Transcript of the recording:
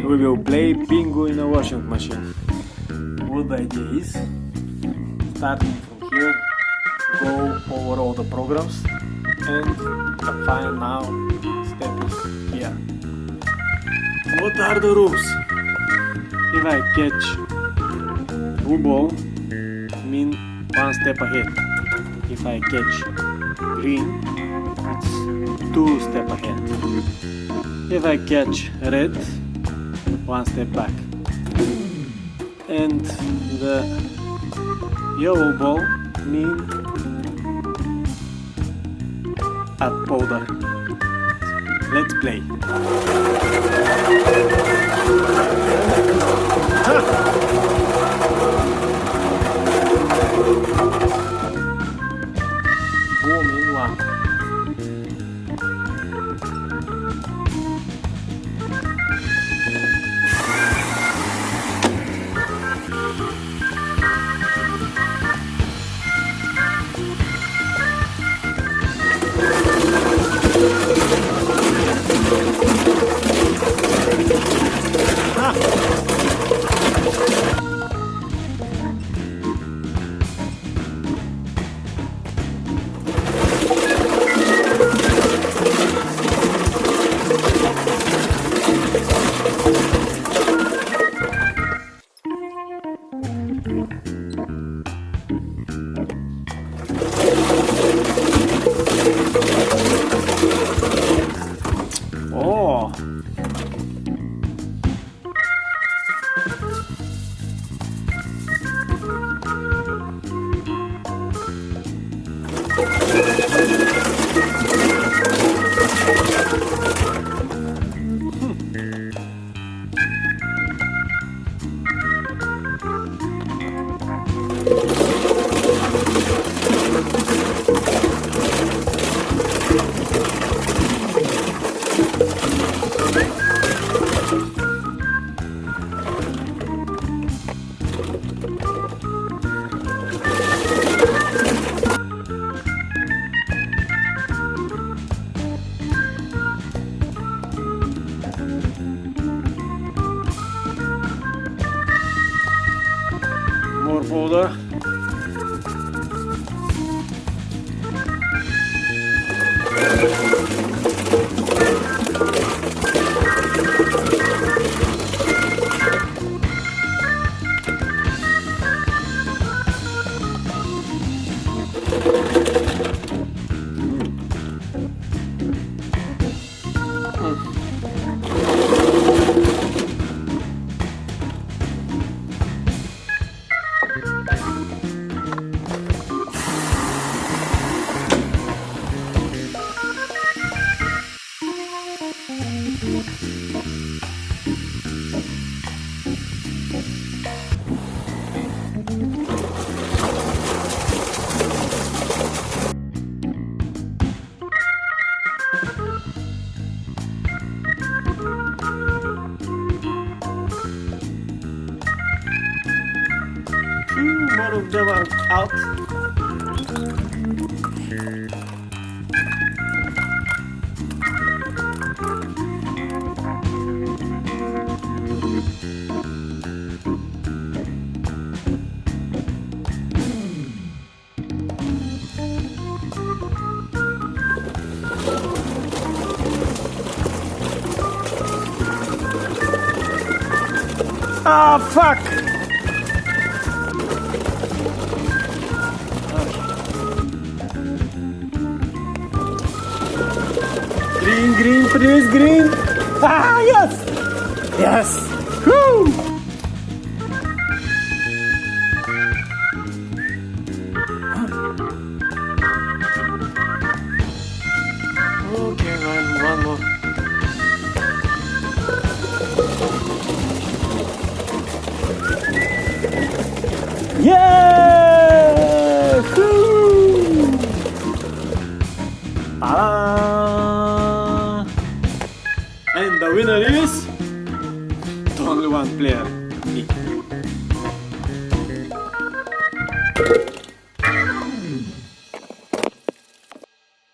we will play bingo in a washing machine. What the idea is, starting from here, go over all the programs, and the final step is here. What are the rules? If I catch blue ball, mean one step ahead. If I catch green, it's two step ahead. If I catch red, one step back. And the yellow ball mean at powder. Let's play. Boom in one. Oh. More powder. More of them are out. Ah, fuck! Green, green, please, green! Ah, yes! Yes! Woo! Okay, one more. Yeah! Woo! Ta-da! And the winner is only one player.